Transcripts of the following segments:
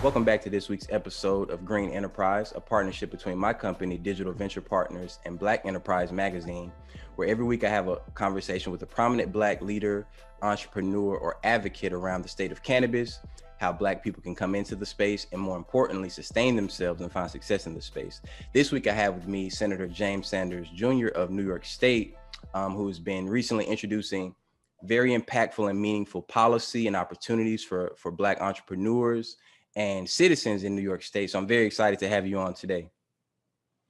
Welcome back to this week's episode of Green Enterprise, a partnership between my company, Digital Venture Partners, and Black Enterprise Magazine, where every week I have a conversation with a prominent Black leader, entrepreneur, or advocate around the state of cannabis, how Black people can come into the space, and more importantly, sustain themselves and find success in the space. This week I have with me Senator James Sanders Jr. of New York State, who has been recently introducing very impactful and meaningful policy and opportunities for Black entrepreneurs and citizens in New York State. So I'm very excited to have you on today.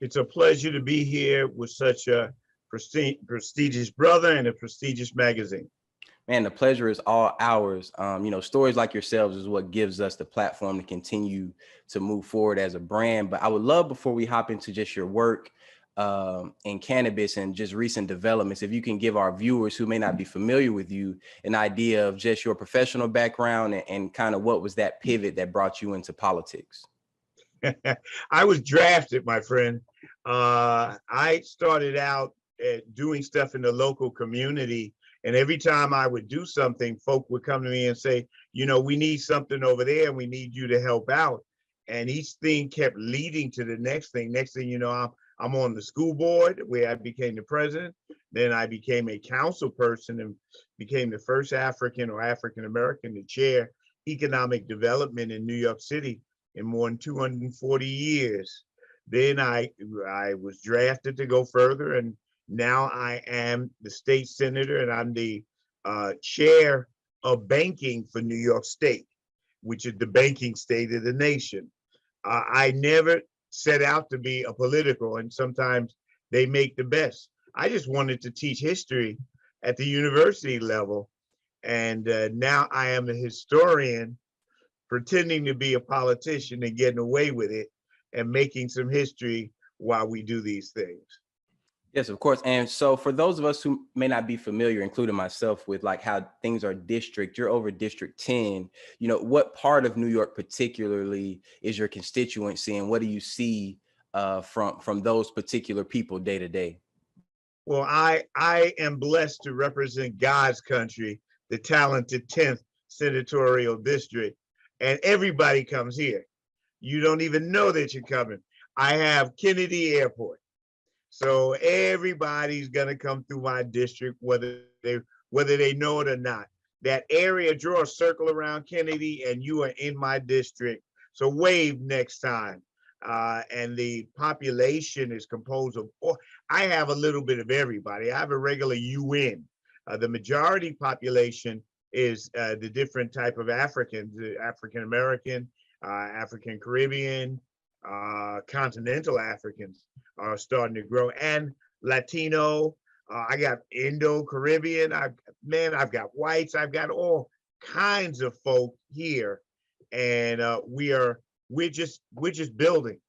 It's a pleasure to be here with such a prestigious brother and a prestigious magazine. Man, the pleasure is all ours. Stories like yourselves is what gives us the platform to continue to move forward as a brand. But I would love, before we hop into just your work in cannabis and just recent developments, if you can give our viewers who may not be familiar with you an idea of just your professional background and kind of what was that pivot that brought you into politics. I was drafted, my friend. I started out doing stuff in the local community. And every time I would do something, folk would come to me and say, we need something over there and we need you to help out. And each thing kept leading to the next thing. Next thing you know, I'm on the school board where I became the president. Then I became a council person and became the first African or African-American to chair economic development in New York City in more than 240 years. Then I was drafted to go further, and now I am the state senator and I'm the chair of banking for New York State, which is the banking state of the nation. I never set out to be a political, and sometimes they make the best. I just wanted to teach history at the university level. And now I am a historian pretending to be a politician and getting away with it and making some history while we do these things. Yes, of course. And so for those of us who may not be familiar, including myself, with like how things are district, you're over District 10, what part of New York particularly is your constituency and what do you see from those particular people day to day? Well, I am blessed to represent God's country, the talented 10th senatorial district, and everybody comes here. You don't even know that you're coming. I have Kennedy Airport. So everybody's gonna come through my district, whether they know it or not. That area, draw a circle around Kennedy, and you are in my district. So wave next time. And the population is composed of. I have a little bit of everybody. I have a regular UN. The majority population is the different type of Africans: African American, African Caribbean, continental Africans are starting to grow, and Latino. I got Indo-Caribbean. I've got whites. I've got all kinds of folk here, and we're just building.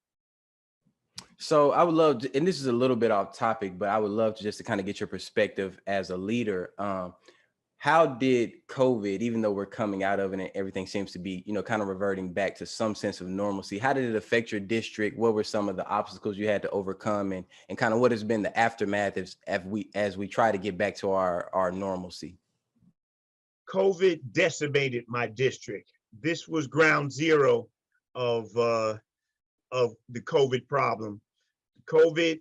So I would love to, and this is a little bit off topic, but I would love to just to kind of get your perspective as a leader. How did COVID, even though we're coming out of it and everything seems to be, kind of reverting back to some sense of normalcy, how did it affect your district? What were some of the obstacles you had to overcome, and kind of what has been the aftermath as we try to get back to our normalcy? COVID decimated my district. This was ground zero of the COVID problem. COVID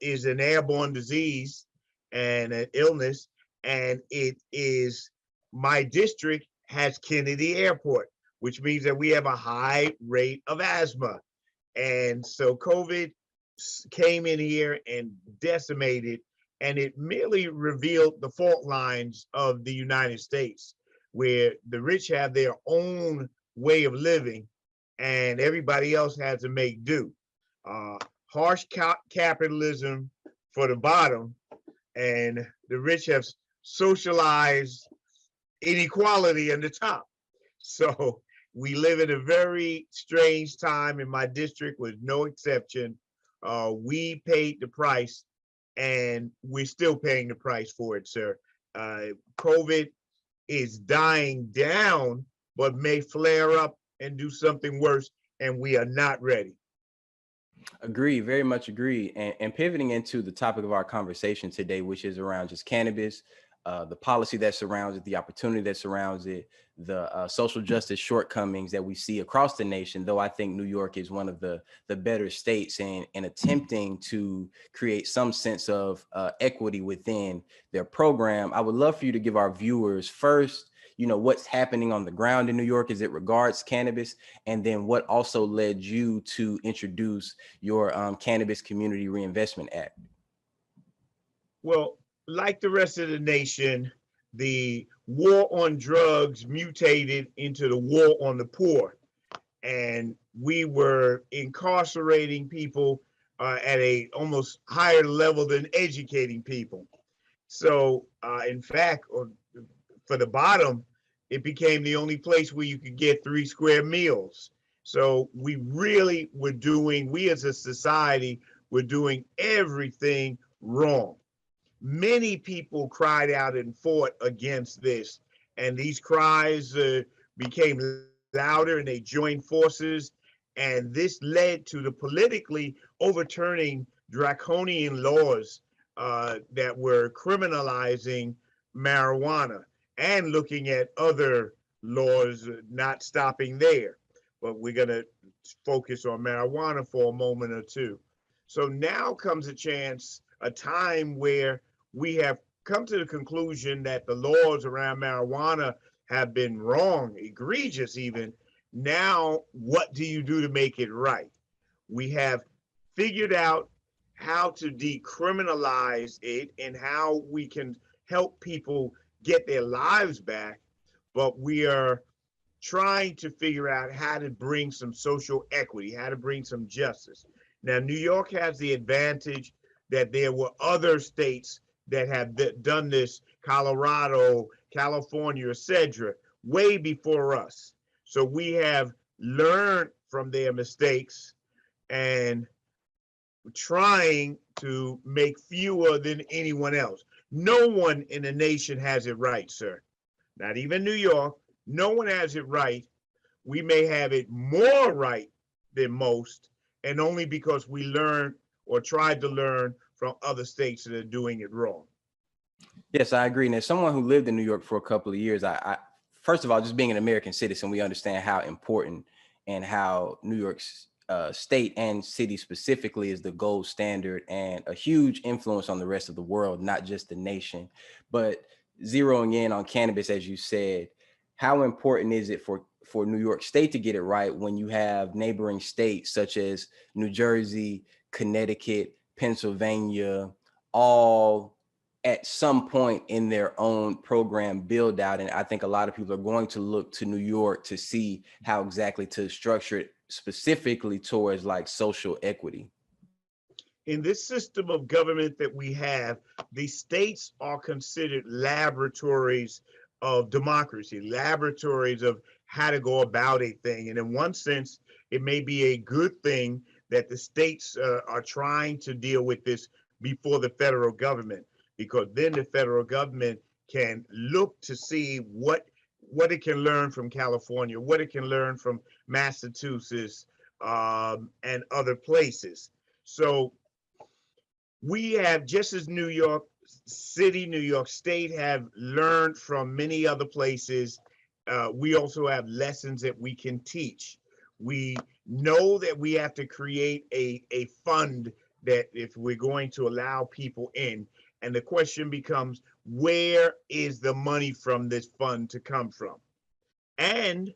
is an airborne disease and an illness. And my district has Kennedy Airport, which means that we have a high rate of asthma. And so COVID came in here and decimated, and it merely revealed the fault lines of the United States, where the rich have their own way of living and everybody else has to make do. Harsh capitalism for the bottom, and the rich have socialized inequality in the top. So we live in a very strange time, and my district was no exception. We paid the price, and we're still paying the price for it, sir. COVID is dying down, but may flare up and do something worse, and we are not ready. Agree, very much agree. And pivoting into the topic of our conversation today, which is around just cannabis, the policy that surrounds it, the opportunity that surrounds it, the social justice shortcomings that we see across the nation. Though I think New York is one of the better states in attempting to create some sense of equity within their program. I would love for you to give our viewers first, what's happening on the ground in New York as it regards cannabis, and then what also led you to introduce your Cannabis Community Reinvestment Act. Well, like the rest of the nation, the war on drugs mutated into the war on the poor. And we were incarcerating people at a almost higher level than educating people. So in fact, for the bottom, it became the only place where you could get 3 square meals. So we really were doing, we as a society were doing everything wrong. Many people cried out and fought against this, and these cries became louder and they joined forces. And this led to the politically overturning draconian laws that were criminalizing marijuana and looking at other laws not stopping there. But we're going to focus on marijuana for a moment or two. So now comes a time where we have come to the conclusion that the laws around marijuana have been wrong, egregious even. Now, what do you do to make it right? We have figured out how to decriminalize it and how we can help people get their lives back, but we are trying to figure out how to bring some social equity, how to bring some justice. Now, New York has the advantage that there were other states that have done this, Colorado, California, etc., way before us. So we have learned from their mistakes and trying to make fewer than anyone else. No one in the nation has it right, sir. Not even New York. No one has it right. We may have it more right than most, and only because we learned or tried to learn from other states that are doing it wrong. Yes, I agree. And as someone who lived in New York for a couple of years, I first of all, just being an American citizen, we understand how important and how New York's state and city specifically is the gold standard and a huge influence on the rest of the world, not just the nation. But zeroing in on cannabis, as you said, how important is it for New York State to get it right when you have neighboring states such as New Jersey, Connecticut, Pennsylvania, all at some point in their own program build out? And I think a lot of people are going to look to New York to see how exactly to structure it specifically towards like social equity. In this system of government that we have, the states are considered laboratories of democracy, laboratories of how to go about a thing. And in one sense, it may be a good thing that the states are trying to deal with this before the federal government, because then the federal government can look to see what it can learn from California, what it can learn from Massachusetts, and other places. So we have, just as New York City, New York State have learned from many other places, we also have lessons that we can teach. We know that we have to create a fund that if we're going to allow people in, and the question becomes, where is the money from this fund to come from? And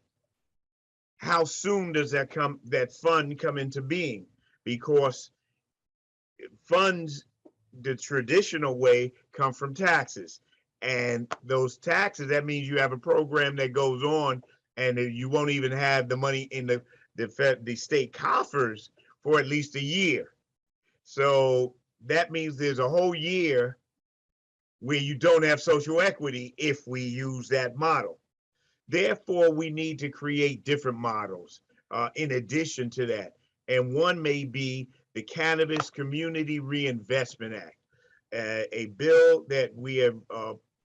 how soon does that fund come into being? Because funds, the traditional way, come from taxes. And those taxes, that means you have a program that goes on and you won't even have the money in the state coffers for at least a year. So that means there's a whole year where you don't have social equity if we use that model. Therefore, we need to create different models in addition to that. And one may be the Cannabis Community Reinvestment Act, a bill that we have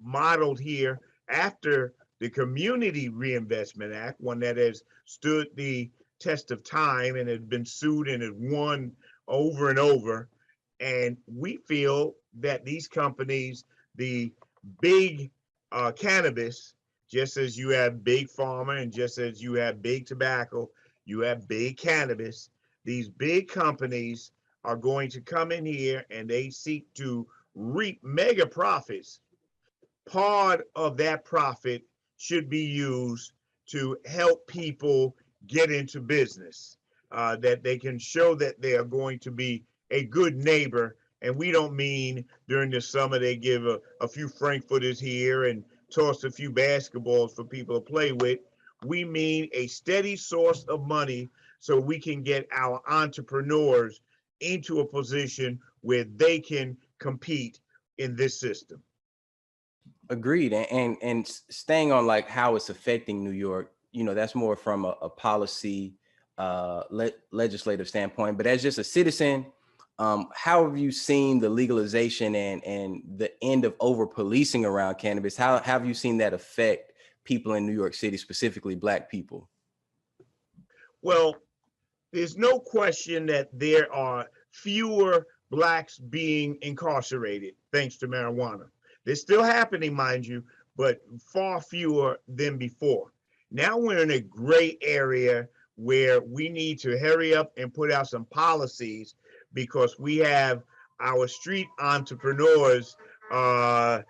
modeled here after the Community Reinvestment Act, one that has stood the test of time and has been sued and has won over and over. And we feel that these companies, the big cannabis, just as you have big pharma and just as you have big tobacco, you have big cannabis. These big companies are going to come in here and they seek to reap mega profits. Part of that profit should be used to help people get into business, that they can show that they are going to be a good neighbor. And we don't mean during the summer they give a few frankfurters here and toss a few basketballs for people to play with. We mean a steady source of money so we can get our entrepreneurs into a position where they can compete in this system. Agreed. And staying on like how it's affecting New York, that's more from a policy legislative standpoint. But as just a citizen, how have you seen the legalization and the end of over policing around cannabis? How have you seen that affect people in New York City, specifically Black people? Well, there's no question that there are fewer Blacks being incarcerated thanks to marijuana. They're still happening, mind you, but far fewer than before. Now we're in a gray area where we need to hurry up and put out some policies because we have our street entrepreneurs uh,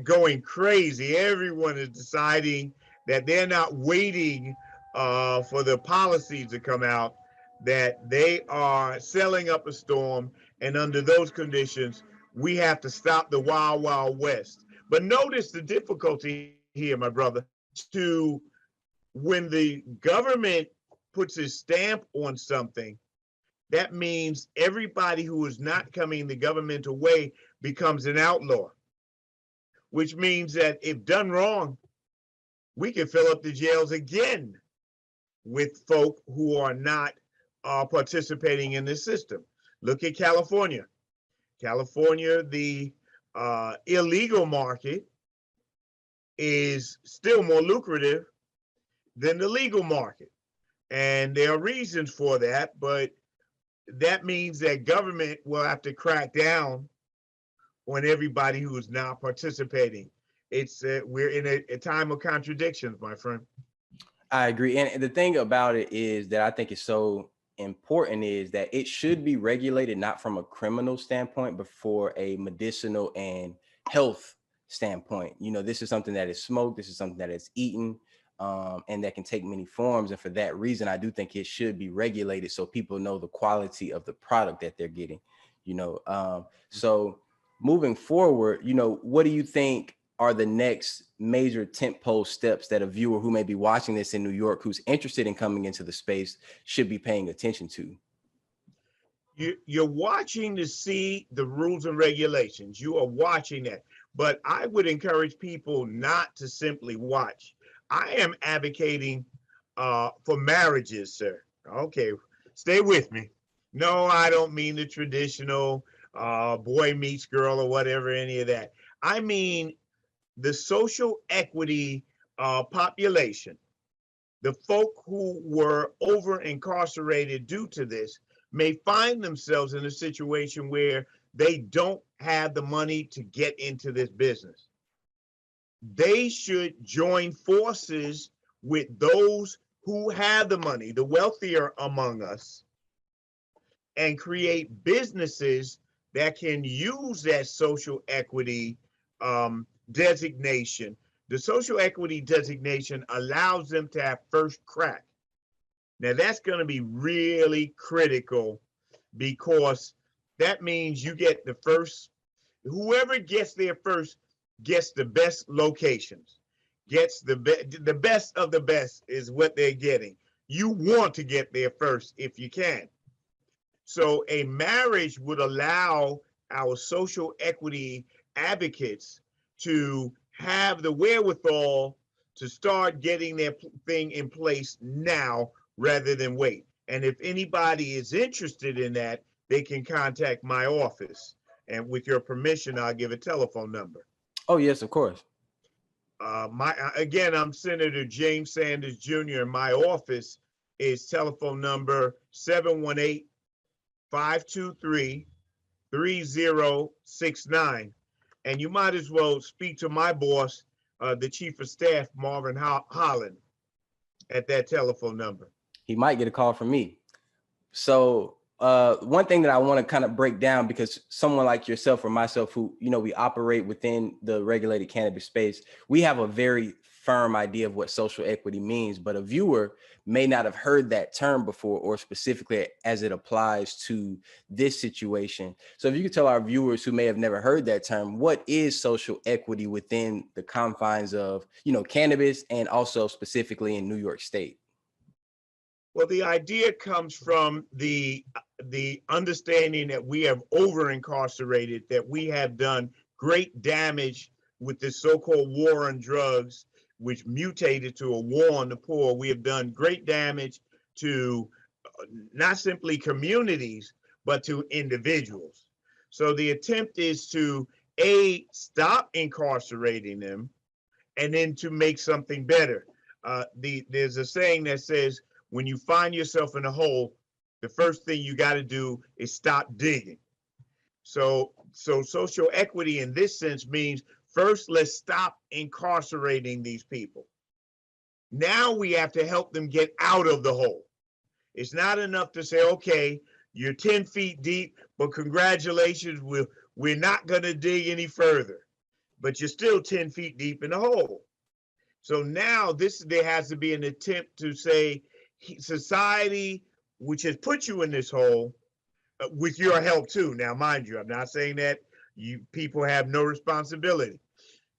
going crazy. Everyone is deciding that they're not waiting for the policies to come out, that they are selling up a storm. And under those conditions, we have to stop the wild, wild west. But notice the difficulty here, my brother, to when the government puts a stamp on something, that means everybody who is not coming the governmental way becomes an outlaw, which means that if done wrong, we can fill up the jails again with folk who are not participating in the system. Look at California. California, the illegal market is still more lucrative than the legal market. And there are reasons for that, but that means that government will have to crack down on everybody who is not participating. It's we're in a time of contradictions, my friend. I agree. And the thing about it is that I think is so important is that it should be regulated not from a criminal standpoint, but for a medicinal and health standpoint. This is something that is smoked, this is something that is eaten, and that can take many forms. And for that reason, I do think it should be regulated so people know the quality of the product that they're getting. So moving forward, what do you think are the next major tentpole steps that a viewer who may be watching this in New York, who's interested in coming into the space, should be paying attention to? You're watching to see the rules and regulations. You are watching that. But I would encourage people not to simply watch. I am advocating for marriages, sir. Okay, stay with me. No, I don't mean the traditional boy meets girl or whatever, any of that. I mean the social equity population, the folk who were over incarcerated due to this, may find themselves in a situation where they don't have the money to get into this business. They should join forces with those who have the money, the wealthier among us, and create businesses that can use that social equity designation. The social equity designation allows them to have first crack. Now that's going to be really critical because that means you get the first, whoever gets there first gets the best locations, gets the best of the best is what they're getting. You want to get there first if you can. So a marriage would allow our social equity advocates to have the wherewithal to start getting their thing in place now rather than wait. And if anybody is interested in that, they can contact my office. And with your permission, I'll give a telephone number. Oh, yes, of course. Again, I'm Senator James Sanders Jr. and my office is telephone number 718-523-3069. And you might as well speak to my boss, the chief of staff, Marvin Holland, at that telephone number. He might get a call from me. So one thing that I want to kind of break down, because someone like yourself or myself who, we operate within the regulated cannabis space, we have a very firm idea of what social equity means, but a viewer may not have heard that term before, or specifically as it applies to this situation. So if you could tell our viewers who may have never heard that term, what is social equity within the confines of, cannabis, and also specifically in New York State? Well, the idea comes from the understanding that we have over incarcerated, that we have done great damage with this so-called war on drugs, which mutated to a war on the poor. We have done great damage to not simply communities, but to individuals. So the attempt is to stop incarcerating them, and then to make something better. There's a saying that says, when you find yourself in a hole, the first thing you got to do is stop digging. So social equity in this sense means, first, let's stop incarcerating these people. Now we have to help them get out of the hole. It's not enough to say, okay, you're 10 feet deep, but congratulations, we're not going to dig any further. But you're still 10 feet deep in the hole. So now there has to be an attempt to say, society, which has put you in this hole, with your help too. Now, mind you, I'm not saying that people have no responsibility.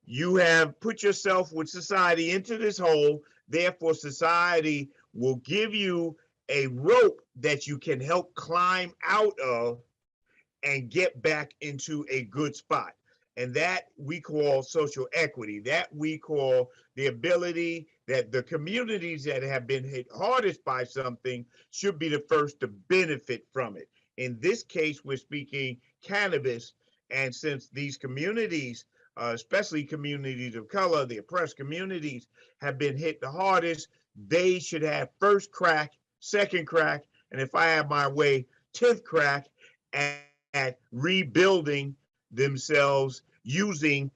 You have put yourself with society into this hole. Therefore, society will give you a rope that you can help climb out of and get back into a good spot. And that we call social equity. That we call the ability that the communities that have been hit hardest by something should be the first to benefit from it. In this case, we're speaking cannabis. And since these communities, especially communities of color, the oppressed communities, have been hit the hardest, they should have first crack, second crack, and if I have my way, 10th crack at rebuilding themselves using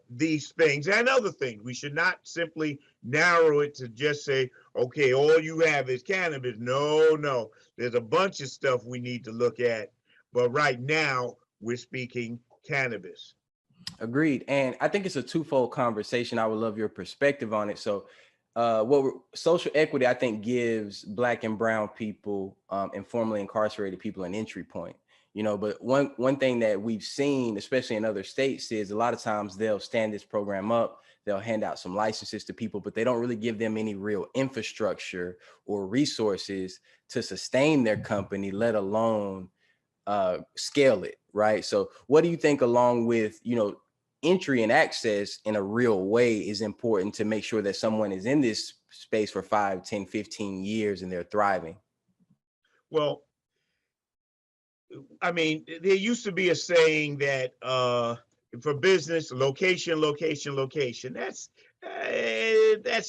these things and other things. We should not simply narrow it to just say, okay, all you have is cannabis. No, there's a bunch of stuff we need to look at, but right now we're speaking cannabis. Agreed. And I think it's a twofold conversation. I would love your perspective on it. So social equity, I think, gives Black and brown people and formerly incarcerated people an entry point. But one thing that we've seen, especially in other states, is a lot of times they'll stand this program up, they'll hand out some licenses to people, but they don't really give them any real infrastructure or resources to sustain their company, let alone scale it, right? So what do you think, along with, entry and access in a real way, is important to make sure that someone is in this space for 5, 10, 15 years and they're thriving? Well, I mean, there used to be a saying that for business, location, location, location. That's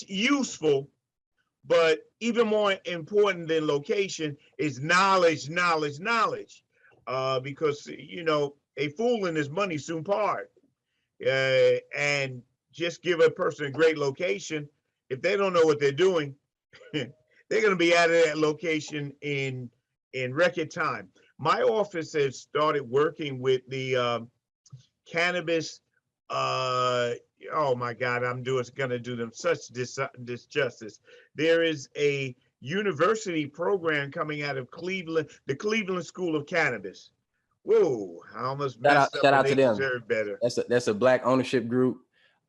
useful, but even more important than location is knowledge, knowledge, knowledge. Because a fool and his money soon part. And just give a person a great location. If they don't know what they're doing, they're going to be out of that location in record time. My office has started working with the cannabis. Oh my God, I'm going to do them such disjustice. There is a university program coming out of Cleveland, the Cleveland School of Cannabis. Whoa, I almost messed up, Shout and out they to them. deserve better. That's a Black ownership group.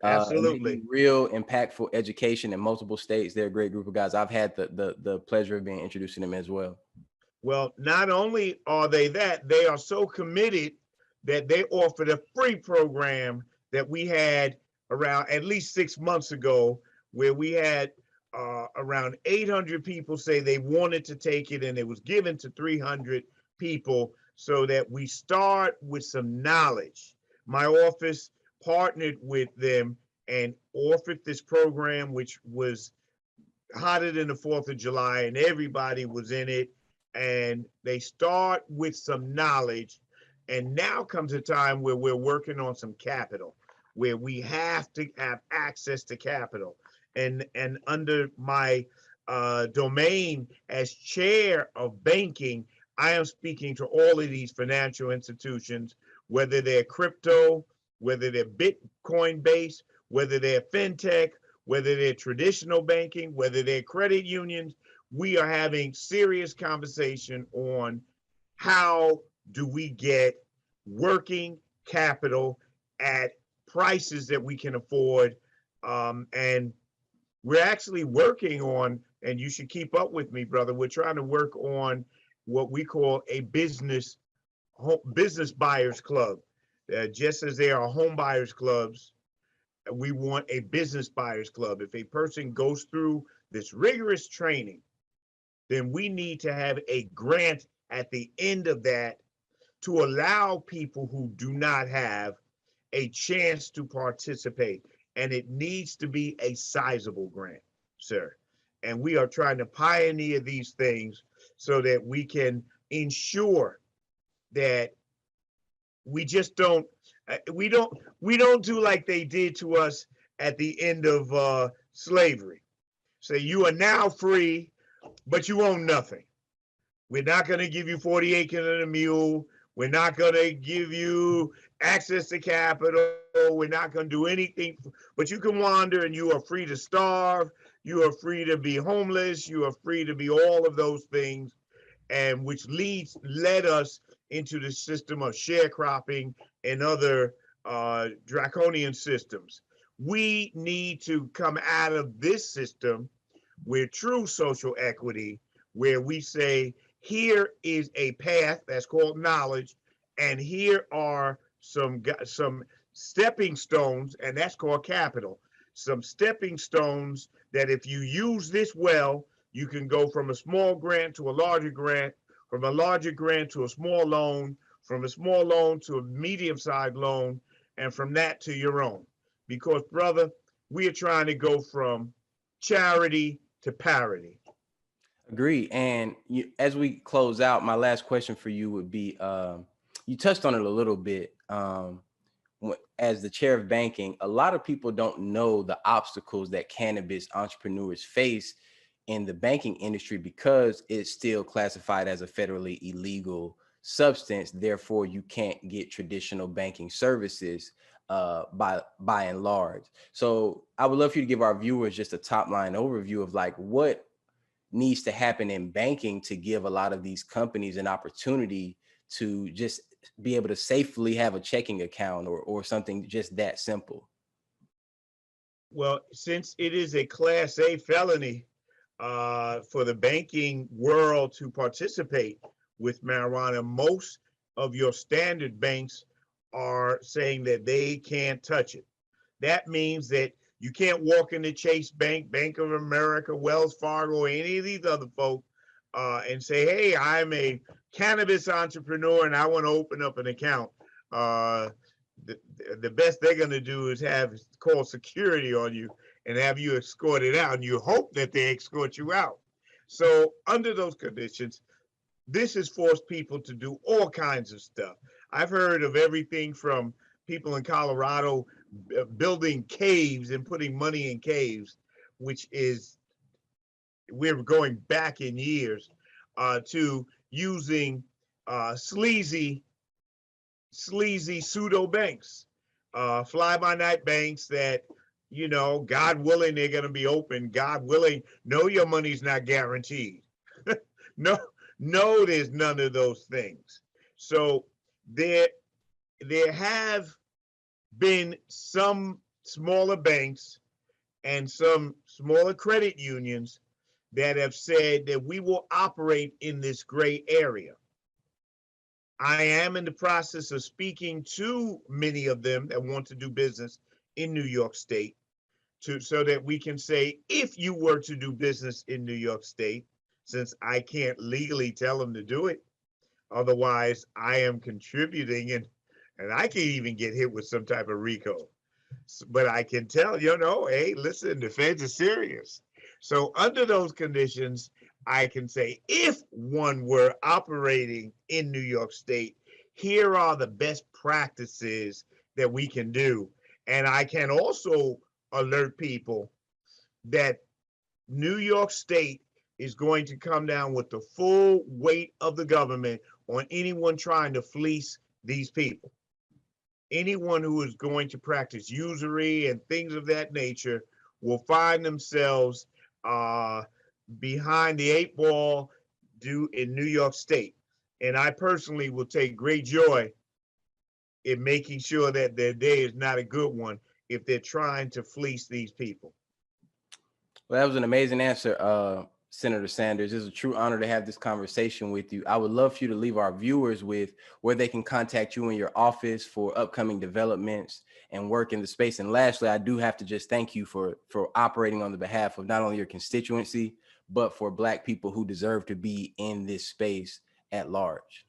And they Absolutely. do real impactful education in multiple states. They're a great group of guys. I've had the pleasure of being introduced to them as well. Well, not only are they that, they are so committed that they offered a free program that we had around at least 6 months ago, where we had around 800 people say they wanted to take it, and it was given to 300 people, so that we start with some knowledge. My office partnered with them and offered this program, which was hotter than the 4th of July, and everybody was in it. And they start with some knowledge, And now comes a time where we're working on some capital, where we have to have access to capital. And under my domain as chair of banking, I am speaking to all of these financial institutions, whether they're crypto, whether they're Bitcoin based, whether they're fintech, whether they're traditional banking, whether they're credit unions. We are having serious conversation on how do we get working capital at prices that we can afford. And we're actually working on, and you should keep up with me, brother. We're trying to work on what we call a business buyers club. Just as there are home buyers clubs, we want a business buyers club. If a person goes through this rigorous training, then we need to have a grant at the end of that to allow people who do not have a chance to participate. And it needs to be a sizable grant, sir. And we are trying to pioneer these things so that we can ensure that we just don't we don't do like they did to us at the end of slavery. Say you are now free, but you own nothing. We're not going to give you 40 acres and a mule. We're not going to give you access to capital. We're not going to do anything, but you can wander and you are free to starve. You are free to be homeless. You are free to be all of those things, and which led us into the system of sharecropping and other draconian systems. We need to come out of this system with true social equity, where we say, here is a path that's called knowledge, and here are some stepping stones, and that's called capital. Some stepping stones that if you use this well, you can go from a small grant to a larger grant, from a larger grant to a small loan, from a small loan to a medium-sized loan, and from that to your own. Because, brother, we are trying to go from charity to parity. Agree. And as we close out, my last question for you would be, you touched on it a little bit. As the chair of banking, a lot of people don't know the obstacles that cannabis entrepreneurs face in the banking industry because it's still classified as a federally illegal substance. Therefore, you can't get traditional banking services by and large. So I would love for you to give our viewers just a top line overview of like what needs to happen in banking to give a lot of these companies an opportunity to just be able to safely have a checking account or something just that simple. Well, since it is a Class A felony for the banking world to participate with marijuana, most of your standard banks are saying that they can't touch it. That means that you can't walk into Chase Bank, Bank of America, Wells Fargo, or any of these other folk and say, hey, I'm a cannabis entrepreneur and I want to open up an account. The best they're going to do is call security on you and have you escorted out, and you hope that they escort you out. So under those conditions, this has forced people to do all kinds of stuff. I've heard of everything from people in Colorado building caves and putting money in caves, which is, we're going back in years, to using sleazy pseudo banks, fly-by-night banks that, you know, God willing, they're going to be open. God willing, no, your money's not guaranteed. No, there's none of those things. So there have been some smaller banks and some smaller credit unions that have said that we will operate in this gray area. I am in the process of speaking to many of them that want to do business in New York State, so that we can say, if you were to do business in New York State, since I can't legally tell them to do it, otherwise I am contributing, and I can even get hit with some type of RICO. But I can tell, hey, listen, the feds are serious. So under those conditions, I can say, if one were operating in New York State, here are the best practices that we can do. And I can also alert people that New York State is going to come down with the full weight of the government on anyone trying to fleece these people. Anyone who is going to practice usury and things of that nature will find themselves behind the eight ball due in New York State. And I personally will take great joy in making sure that their day is not a good one if they're trying to fleece these people. Well, that was an amazing answer, Senator Sanders. It's a true honor to have this conversation with you. I would love for you to leave our viewers with where they can contact you in your office for upcoming developments and work in the space. And lastly, I do have to just thank you for operating on the behalf of not only your constituency, but for Black people who deserve to be in this space at large.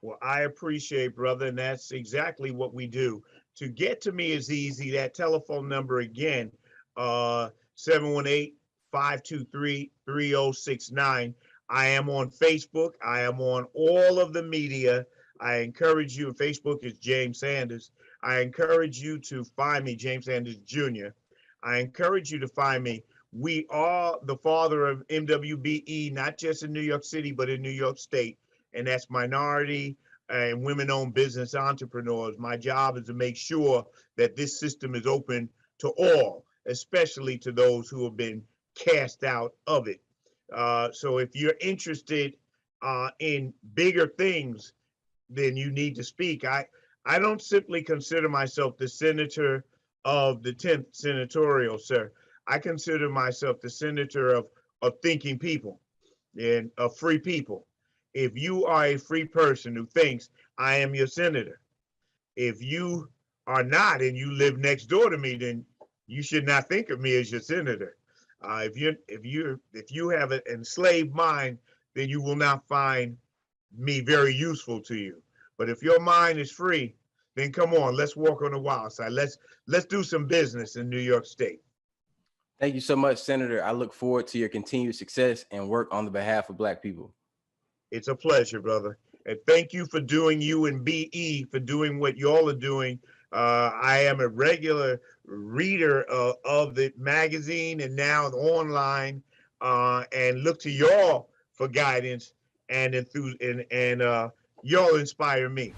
Well, I appreciate, brother, and that's exactly what we do. To get to me is easy. That telephone number again, 718-523-3069. I am on Facebook. I am on all of the media. I encourage you, Facebook is James Sanders. I encourage you to find me, James Sanders Jr. I encourage you to find me. We are the father of MWBE, not just in New York City, but in New York State. And that's minority and women-owned business entrepreneurs. My job is to make sure that this system is open to all, especially to those who have been cast out of it. So if you're interested in bigger things, then you need to speak. I don't simply consider myself the senator of the 10th senatorial, sir. I consider myself the senator of thinking people and of free people. If you are a free person who thinks I am your senator, if you are not and you live next door to me, then you should not think of me as your senator. If you have an enslaved mind, then you will not find me very useful to you. But if your mind is free, then come on, let's walk on the wild side. Let's do some business in New York State. Thank you so much, Senator. I look forward to your continued success and work on the behalf of Black people. It's a pleasure, brother. And thank you for doing you and BE for doing what y'all are doing. I am a regular reader of the magazine and now online, and look to y'all for guidance and y'all inspire me.